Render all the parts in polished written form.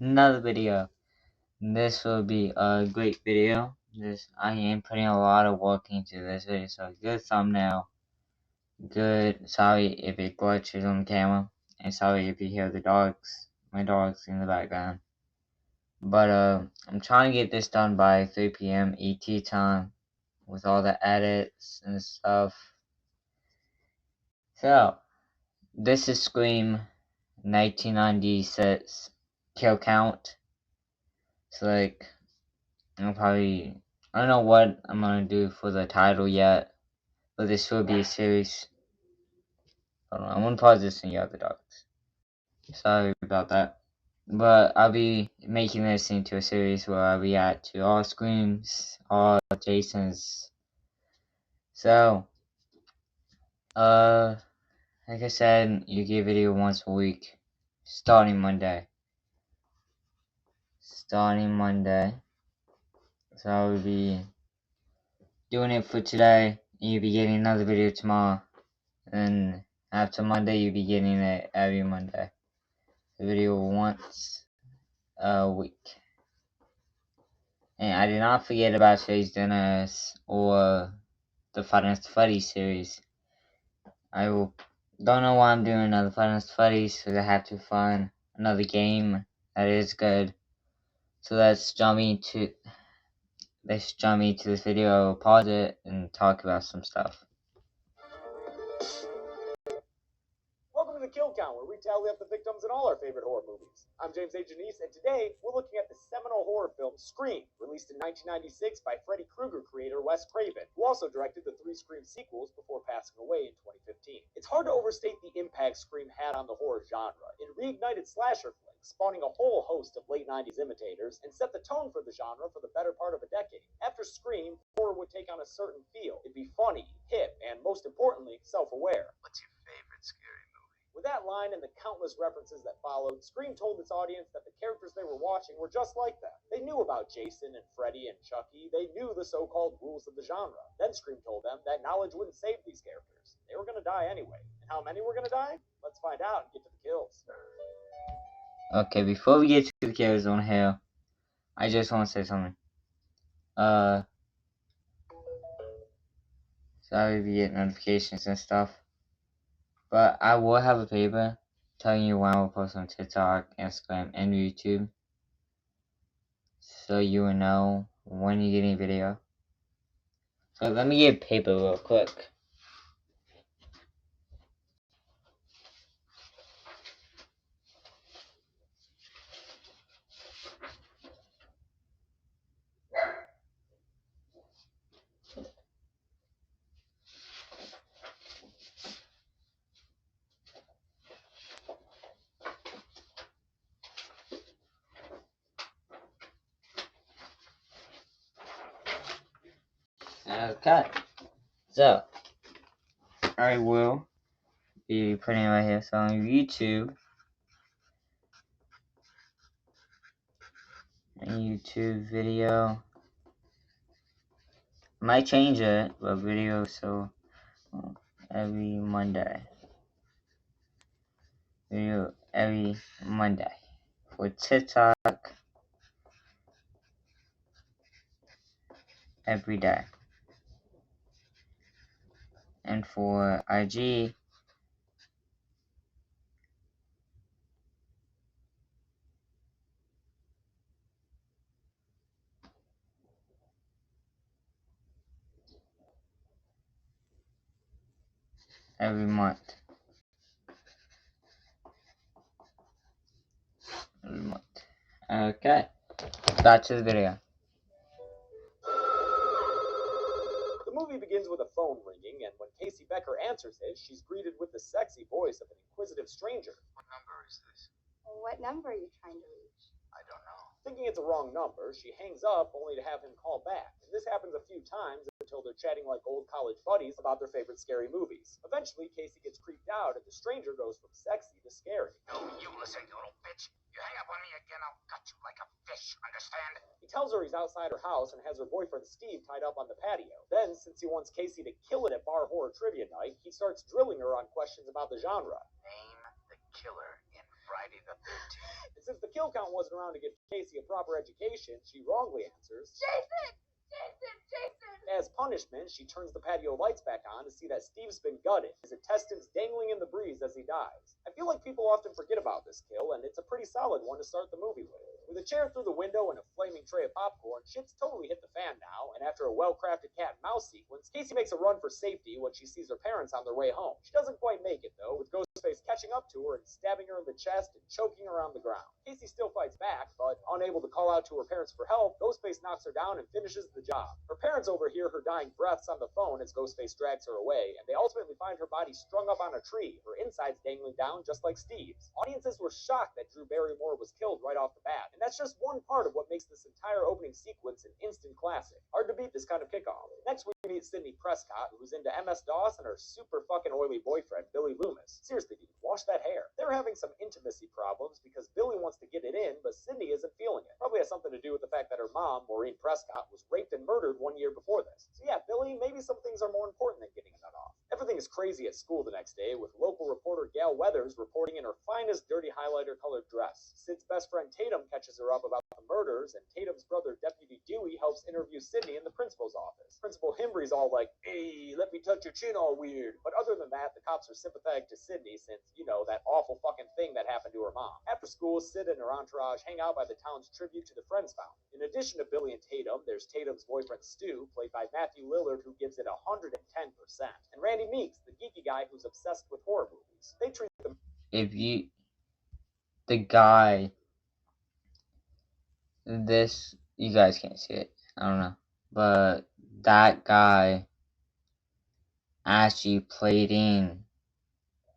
another video. This will be a great video. I am putting a lot of work into this video, so good thumbnail. Good. Sorry if it glitches on the camera, and sorry if you hear my dogs in the background. But I'm trying to get this done by 3 p.m. ET time, with all the edits and stuff. So, this is Scream 1996 kill count. So I don't know what I'm gonna do for the title yet, but this will be a series. Hold on, I'm gonna pause this and you have the dogs. Sorry about that. But I'll be making this into a series where I react to all Screams, all Jason's. So, like I said, you get a video once a week, starting Monday. So I will be doing it for today, and you'll be getting another video tomorrow. And after Monday, you'll be getting it every Monday. The video once a week. And I did not forget about today's dinners or the Five Nights at Freddy's series. Don't know why I'm doing another Five Nights at Freddy's, because I have to find another game that is good. So let's jump into this video, pause it, and talk about some stuff. Welcome to the Kill Count, where we tally up the victims in all our favorite horror movies. I'm James A. Janice, and today we're looking at the seminal horror film Scream, released in 1996 by Freddy Krueger creator Wes Craven, who also directed the 3 Scream sequels before passing away in 2015. It's hard to overstate the impact Scream had on the horror genre. It reignited slasher flicks, spawning a whole host of late 90s imitators, and set the tone for the genre for the better part of a decade. After Scream, horror would take on a certain feel. It'd be funny, hip, and most importantly, self-aware. What's your favorite scary movie? With that line and the countless references that followed, Scream told its audience that the characters they were watching were just like them. They knew about Jason and Freddy and Chucky. They knew the so-called rules of the genre. Then Scream told them that knowledge wouldn't save these characters. They were going to die anyway. And how many were going to die? Let's find out and get to the kills. Okay, before we get to the kills on here, I just want to say something. Sorry if you get notifications and stuff. But I will have a paper telling you when I will post on TikTok, Instagram, and YouTube. So you will know when you get a video. So let me get paper real quick. Okay, so I will be putting it right here. So on YouTube, video, might change it, but video, so every Monday, video every Monday. For TikTok, every day. And for IG, every month. Okay, back to the video. The movie begins with a phone ringing, and when Casey Becker answers it, she's greeted with the sexy voice of an inquisitive stranger. What number is this? What number are you trying to reach? I don't know. Thinking it's a wrong number, she hangs up only to have him call back. And this happens a few times until they're chatting like old college buddies about their favorite scary movies. Eventually, Casey gets creeped out, and the stranger goes from sexy to scary. No, you listen, you little bitch. You hang up on me again, I'll gut you like a fish, understand? He tells her he's outside her house and has her boyfriend Steve tied up on the patio. Then, since he wants Casey to kill it at Bar Horror Trivia Night, he starts drilling her on questions about the genre. Name the killer in Friday the 13th. And since the kill count wasn't around to give Casey a proper education, she wrongly answers, Jason! Jason! Jason! As punishment, she turns the patio lights back on to see that Steve's been gutted, his intestines dangling in the breeze as he dies. I feel like people often forget about this kill, and it's a pretty solid one to start the movie with. With a chair through the window and a flaming tray of popcorn, shit's totally hit the fan now, and after a well-crafted cat and mouse sequence, Casey makes a run for safety when she sees her parents on their way home. She doesn't quite make it, though, with Ghostface catching up to her and stabbing her in the chest and choking her on the ground. Casey still fights back, but unable to call out to her parents for help, Ghostface knocks her down and finishes the job. Her parents overhear her dying breaths on the phone as Ghostface drags her away, and they ultimately find her body strung up on a tree, her insides dangling down just like Steve's. Audiences were shocked that Drew Barrymore was killed right off the bat, and that's just one part of what makes this entire opening sequence an instant classic. Hard to beat this kind of kickoff. Next we meet Sidney Prescott, who's into MS-DOS, and her super fucking oily boyfriend, Billy Loomis. Seriously, dude, wash that hair. They're having some intimacy problems because Billy wants to get it in, but Sidney isn't feeling it. Probably has something to do with the fact that her mom, Maureen Prescott, was raped and murdered 1 year before this. So yeah, Billy, maybe some things are more important than getting a nut off. Everything is crazy at school the next day, with local reporter Gail Weathers reporting in her finest dirty highlighter colored dress. Sid's best friend Tatum catches her up about the murders, and Tatum's brother Deputy Dewey helps interview Sidney in the principal's office. Principal Himbry's all like, "Hey, let me touch your chin all weird." But other than that, the cops are sympathetic to Sidney since, you know, that awful fucking thing that happened to her mom. After school, Sid and her entourage hang out by the town's tribute to the Friends Fountain. In addition to Billy and Tatum, there's Tatum's boyfriend Stu, played by Matthew Lillard, who gives it 110%. And Randy Meeks, the geeky guy who's obsessed with horror movies. They treat them. The guy, you guys can't see it, I don't know, but that guy actually played in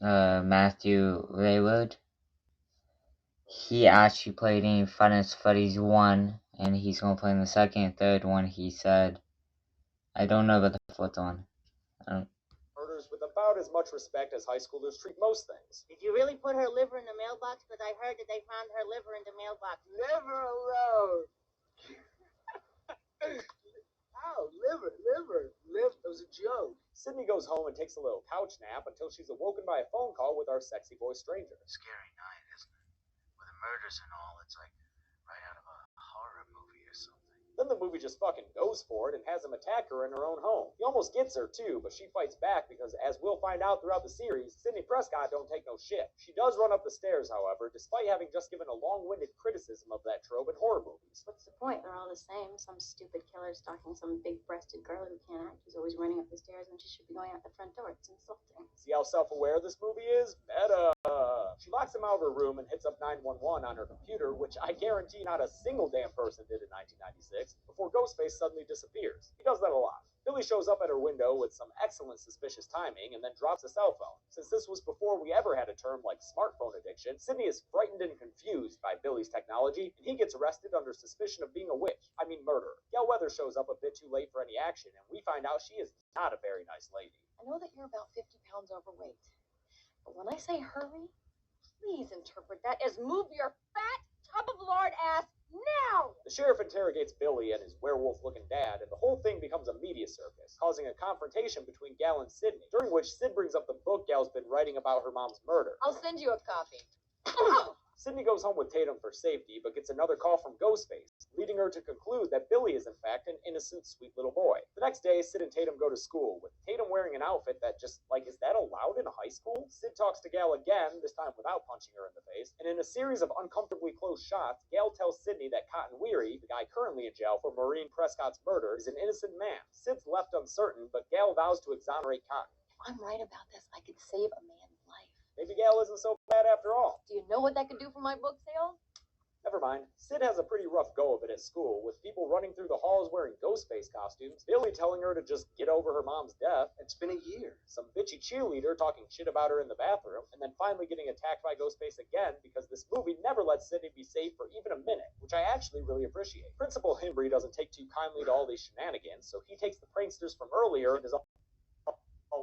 Matthew Lillard. He actually played in Finest Freddy's 1, and he's going to play in the second and third one, he said. I don't know about the fourth one. Murders with about as much respect as high schoolers treat most things. Did you really put her liver in the mailbox? Because I heard that they found her liver in the mailbox. Liver alone. Oh, liver. It was a joke. Sidney goes home and takes a little couch nap until she's awoken by a phone call with our sexy boy stranger. Scary night, isn't it? With the murders and all, it's like right out of a horror movie or something. Then the movie just fucking goes for it and has him attack her in her own home. He almost gets her too, but she fights back because, as we'll find out throughout the series, Sidney Prescott don't take no shit. She does run up the stairs, however, despite having just given a long-winded criticism of that trope in horror movies. What's the point? They're all the same. Some stupid killer stalking some big-breasted girl who can't act. She's always running up the stairs when she should be going out the front door. It's insulting. See how self-aware this movie is? Meta! She locks him out of her room and hits up 911 on her computer, which I guarantee not a single damn person did in 1996, before Ghostface suddenly disappears. He does that a lot. Billy shows up at her window with some excellent suspicious timing and then drops a cell phone. Since this was before we ever had a term like smartphone addiction, Sidney is frightened and confused by Billy's technology, and he gets arrested under suspicion of being a witch. I mean murder. Gail Weathers shows up a bit too late for any action, and we find out she is not a very nice lady. I know that you're about 50 pounds overweight, but when I say hurry, please interpret that as move your fat tub of lard ass now! The sheriff interrogates Billy and his werewolf-looking dad, and the whole thing becomes a media circus, causing a confrontation between Gal and Sidney, during which Sid brings up the book Gal's been writing about her mom's murder. I'll send you a copy. Sidney goes home with Tatum for safety, but gets another call from Ghostface, leading her to conclude that Billy is in fact an innocent, sweet little boy. The next day, Sid and Tatum go to school, with Tatum wearing an outfit that just, like, is that allowed in a high school? Sid talks to Gal again, this time without punching her in the face, and in a series of uncomfortably close shots, Gal tells Sidney that Cotton Weary, the guy currently in jail for Maureen Prescott's murder, is an innocent man. Sid's left uncertain, but Gal vows to exonerate Cotton. If I'm right about this, I could save a man's life. Maybe Gal isn't so bad after all. Do you know what that could do for my book sale? Never mind. Sid has a pretty rough go of it at school, with people running through the halls wearing Ghostface costumes, Billy telling her to just get over her mom's death. It's been a year. Some bitchy cheerleader talking shit about her in the bathroom, and then finally getting attacked by Ghostface again because this movie never lets Sidney be safe for even a minute, which I actually really appreciate. Principal Himbry doesn't take too kindly to all these shenanigans, so he takes the pranksters from earlier and is all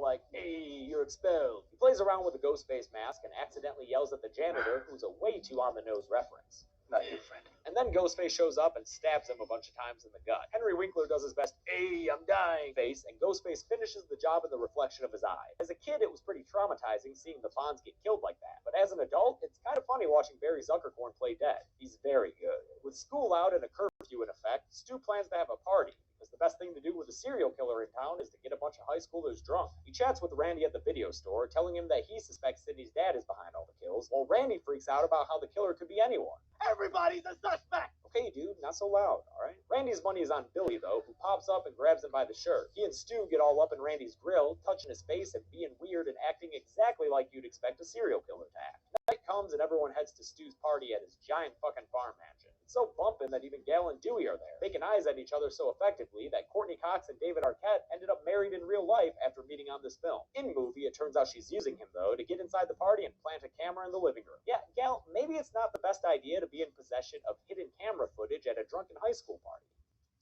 like, "Hey, you're expelled." He plays around with the Ghostface mask and accidentally yells at the janitor, who's a way too on-the-nose reference. Not your friend. And then Ghostface shows up and stabs him a bunch of times in the gut. Henry Winkler does his best, "Hey, I'm dying" face, and Ghostface finishes the job in the reflection of his eye. As a kid, it was pretty traumatizing seeing the Fonz get killed like that, but as an adult, it's kind of funny watching Barry Zuckerhorn play dead. He's very good. With school out and a curfew in effect, Stu plans to have a party, because the best thing to do with a serial killer in town is to get a bunch of high schoolers drunk. He chats with Randy at the video store, telling him that he suspects Sidney's dad is behind all the kills, while Randy freaks out about how the killer could be anyone. Everybody's a suspect! Okay, dude, not so loud, alright? Randy's money is on Billy, though, who pops up and grabs him by the shirt. He and Stu get all up in Randy's grill, touching his face and being weird and acting exactly like you'd expect a serial killer to act. Night comes and everyone heads to Stu's party at his giant fucking farm mansion. It's so bumpin' that even Gal and Dewey are there, making eyes at each other so effectively that Courtney Cox and David Arquette ended up married in real life after meeting on this film. In movie, it turns out she's using him, though, to get inside the party and plant a camera in the living room. Yeah, Gal, maybe it's not the best idea to be in possession of hidden camera footage at a drunken high school party.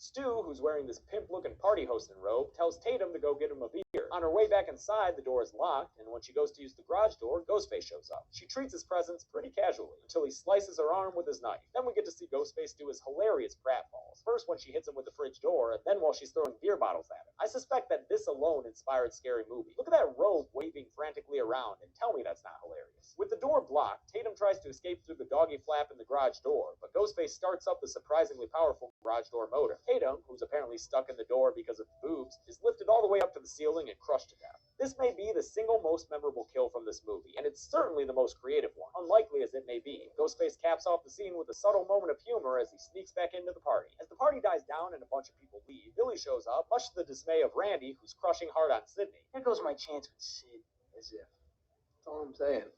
Stu, who's wearing this pimp-looking party hosting robe, tells Tatum to go get him a beer. On her way back inside, the door is locked, and when she goes to use the garage door, Ghostface shows up. She treats his presence pretty casually, until he slices her arm with his knife. Then we get to see Ghostface do his hilarious pratfalls. First when she hits him with the fridge door, and then while she's throwing beer bottles at him. I suspect that this alone inspired Scary Movie. Look at that robe waving frantically around, and tell me that's not hilarious. With the door blocked, Tatum tries to escape through the doggy flap in the garage door, but Ghostface starts up the surprisingly powerful garage door motor. Tatum, who's apparently stuck in the door because of boobs, is lifted all the way up to the ceiling and crushed to death. This may be the single most memorable kill from this movie, and it's certainly the most creative one, unlikely as it may be. Ghostface caps off the scene with a subtle moment of humor as he sneaks back into the party. As the party dies down and a bunch of people leave, Billy shows up, much to the dismay of Randy, who's crushing hard on Sidney. Here goes my chance with Sid. As if. That's all I'm saying.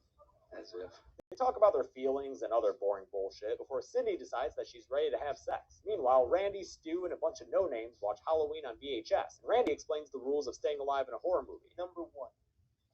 As if. They talk about their feelings and other boring bullshit before Sidney decides that she's ready to have sex. Meanwhile, Randy, Stu, and a bunch of no-names watch Halloween on VHS, and Randy explains the rules of staying alive in a horror movie. Number 1,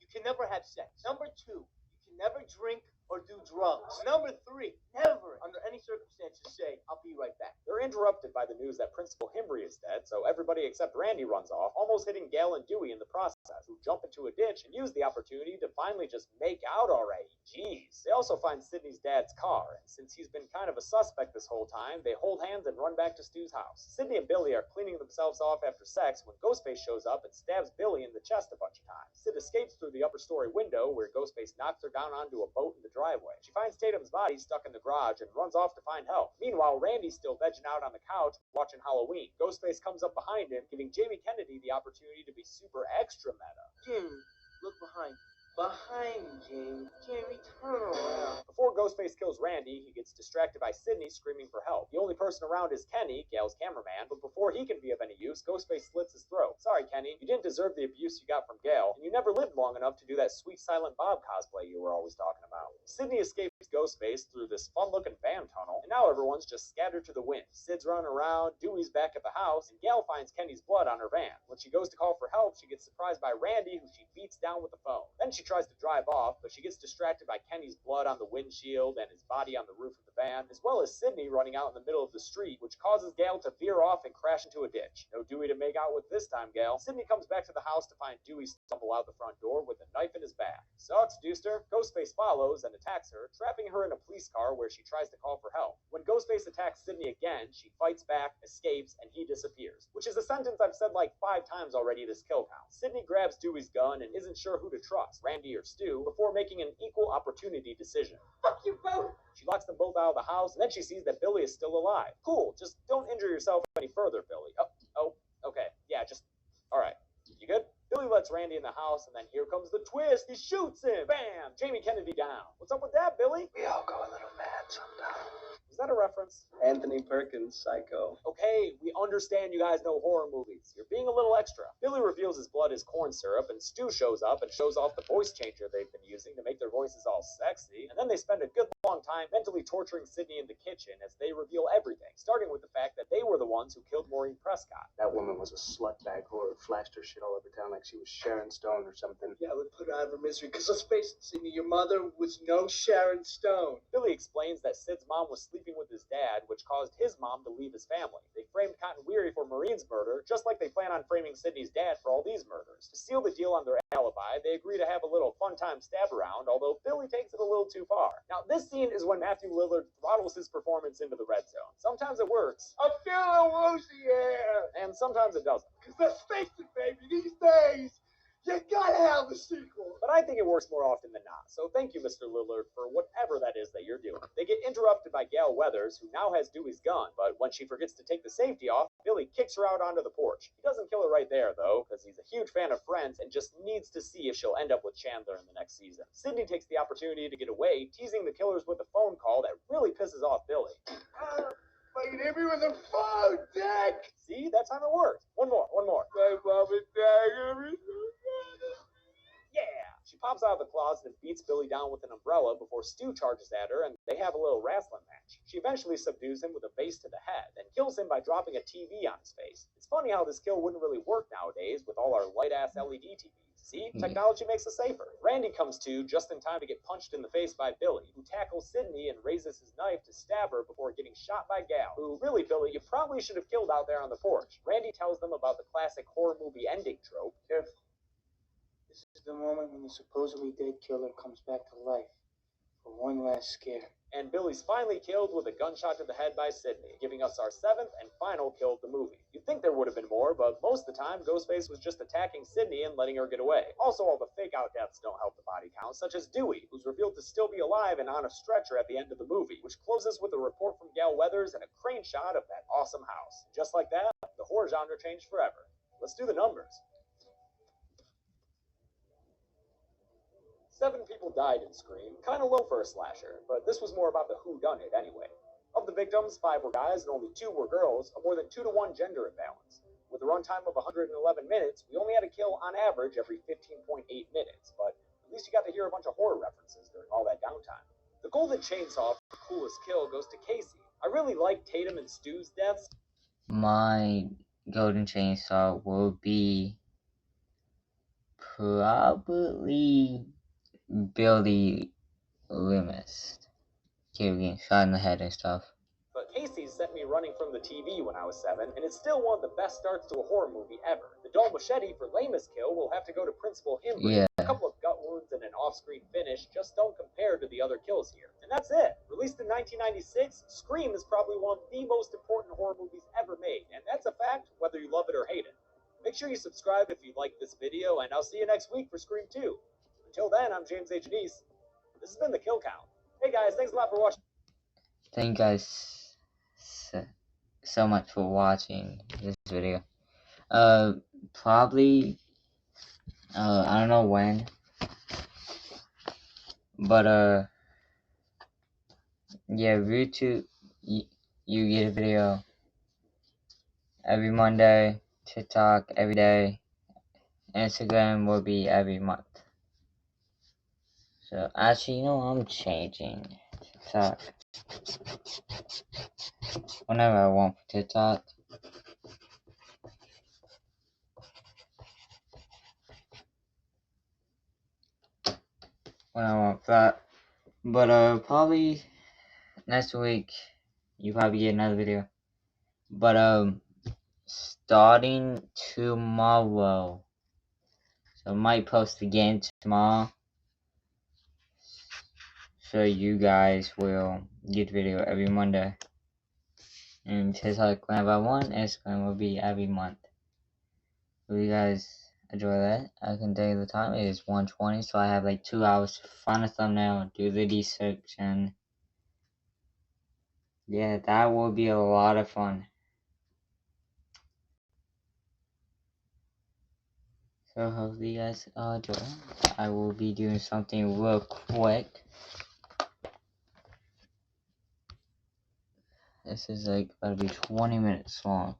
you can never have sex. Number 2, you can never drink or do drugs. Number 3, never, under any circumstances, say, "I'll be right back." They're interrupted by the news that Principal Himbry is dead, so everybody except Randy runs off, almost hitting Gal and Dewey in the process, who jump into a ditch and use the opportunity to finally just make out already. Jeez. They also find Sidney's dad's car, and since he's been kind of a suspect this whole time, they hold hands and run back to Stu's house. Sidney and Billy are cleaning themselves off after sex when Ghostface shows up and stabs Billy in the chest a bunch of times. Sid escapes through the upper story window, where Ghostface knocks her down onto a boat in the driveway. She finds Tatum's body stuck in the garage and runs off to find help. Meanwhile, Randy's still vegging out on the couch watching Halloween. Ghostface comes up behind him, giving Jamie Kennedy the opportunity to be super extra meta. Jamie, look behind. Behind, Jamie. Jamie, turn around. Before Ghostface kills Randy, he gets distracted by Sidney screaming for help. The only person around is Kenny, Gal's cameraman, but before he can be of any use, Ghostface slits his throat. Sorry, Kenny, you didn't deserve the abuse you got from Gal, and you never lived long enough to do that sweet Silent Bob cosplay you were always talking about. Sidney escapes Ghostface through this fun-looking van tunnel, and now everyone's just scattered to the wind. Sid's running around, Dewey's back at the house, and Gal finds Kenny's blood on her van. When she goes to call for help, she gets surprised by Randy, who she beats down with the phone. Then she tries to drive off, but she gets distracted by Kenny's blood on the windshield and his body on the roof of the van, as well as Sidney running out in the middle of the street, which causes Gal to veer off and crash into a ditch. No Dewey to make out with this time, Gal. Sidney comes back to the house to find Dewey stumble out the front door with a knife in his back. Sucks, Deuster. Ghostface follows and attacks her, trapping her in a police car where she tries to call for help. When Ghostface attacks Sidney again, she fights back, escapes, and he disappears, which is a sentence I've said like 5 times already this kill count. Sidney grabs Dewey's gun and isn't sure who to trust, Randy or Stu, before making an equal opportunity decision. Fuck you both! She locks them both out of the house, and then she sees that Billy is still alive. Cool, just don't injure yourself any further, Billy. Okay, yeah, just, alright. You good? Billy lets Randy in the house, and then here comes the twist. He shoots him! Bam! Jamie Kennedy down. What's up with that, Billy? We all go a little mad sometimes. Is that a reference? Anthony Perkins, Psycho. Okay, we understand you guys know horror movies. You're being a little extra. Billy reveals his blood is corn syrup, and Stu shows up and shows off the voice changer they've been using to make their voices all sexy, and then they spend a good long time mentally torturing Sidney in the kitchen as they reveal everything, starting with the fact that they were the ones who killed Maureen Prescott. That woman was a slutbag whore who flashed her shit all over town like she was Sharon Stone or something. Yeah, we put her out of her misery, because let's face it, Sidney, your mother was no Sharon Stone. Billy explains that Sid's mom was sleeping with his dad, which caused his mom to leave his family. They framed Cotton Weary for Maureen's murder, just like they plan on framing Sidney's dad for all these murders. To seal the deal on their alibi, they agree to have a little fun time stab around, although Billy takes it a little too far. Now, this scene is when Matthew Lillard throttles his performance into the red zone. Sometimes it works, I'm feeling woozy here. and sometimes it doesn't. Cause let's face it, baby, these days, you gotta have a sequel. But I think it works more often than not. So thank you, Mr. Lillard, for whatever that is that you're doing. They get interrupted by Gale Weathers, who now has Dewey's gun, but when she forgets to take the safety off, Billy kicks her out onto the porch. He doesn't kill her right there, though, because he's a huge fan of Friends and just needs to see if she'll end up with Chandler in the next season. Sidney takes the opportunity to get away, teasing the killers with a phone call that really pisses off Billy. Like, hit me with a phone, Dick. See, that time it worked. One more. My mom and dad, Yeah! She pops out of the closet and beats Billy down with an umbrella before Stu charges at her and they have a little wrestling match. She eventually subdues him with a base to the head and kills him by dropping a TV on his face. It's funny how this kill wouldn't really work nowadays with all our light-ass LED TVs. See? Technology makes us safer. Randy comes to just in time to get punched in the face by Billy, who tackles Sidney and raises his knife to stab her before getting shot by Gal, who, really, Billy, you probably should have killed out there on the porch. Randy tells them about the classic horror movie ending trope. Careful. This is the moment when the supposedly dead killer comes back to life for one last scare. And Billy's finally killed with a gunshot to the head by Sidney, giving us our 7th and final kill of the movie. You'd think there would have been more, but most of the time, Ghostface was just attacking Sidney and letting her get away. Also, all the fake-out deaths don't help the body count, such as Dewey, who's revealed to still be alive and on a stretcher at the end of the movie, which closes with a report from Gale Weathers and a crane shot of that awesome house. Just like that, the horror genre changed forever. Let's do the numbers. 7 people died in Scream, kinda low for a slasher, but this was more about the whodunit anyway. Of the victims, 5 were guys and only 2 were girls, a more than 2-to-1 gender imbalance. With a runtime of 111 minutes, we only had a kill on average every 15.8 minutes, but at least you got to hear a bunch of horror references during all that downtime. The golden chainsaw for the coolest kill goes to Casey. I really like Tatum and Stu's deaths. My golden chainsaw will be probably Billy Loomis. Getting shot in the head and stuff. But Casey sent me running from the TV when I was 7, and it's still one of the best starts to a horror movie ever. The dull machete for lamest kill will have to go to Principal Himbry. Yeah. A couple of gut wounds and an off-screen finish just don't compare to the other kills here. And that's it. Released in 1996, Scream is probably one of the most important horror movies ever made, and that's a fact whether you love it or hate it. Make sure you subscribe if you like this video, and I'll see you next week for Scream 2. Until then, I'm James H. Janice. This has been The Kill Count. Hey guys, thanks a lot for watching. Thank you guys so much for watching this video. Probably, I don't know when, but, yeah, YouTube, you get a video every Monday, TikTok every day, Instagram will be every month. So, actually, you know, I'm changing TikTok whenever I want for TikTok. When I want that. But, probably next week, you probably get another video. But, starting tomorrow, so I might post again tomorrow. So you guys will get video every Monday. And TikTok whenever I want, Instagram will be every month. Hope you guys enjoy that. I can tell you the time, it is 1:20, so I have like 2 hours to find a thumbnail, do the description. Yeah, that will be a lot of fun. So hopefully you guys enjoy. I will be doing something real quick. This is like about to be 20 minutes long.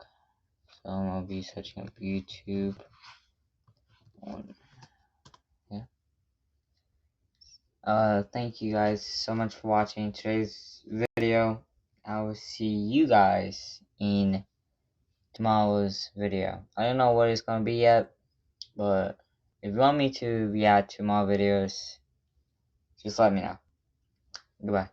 So I'm gonna be searching up YouTube. Yeah. Thank you guys so much for watching today's video. I will see you guys in tomorrow's video. I don't know what it's gonna be yet, but if you want me to react to more videos, just let me know. Goodbye.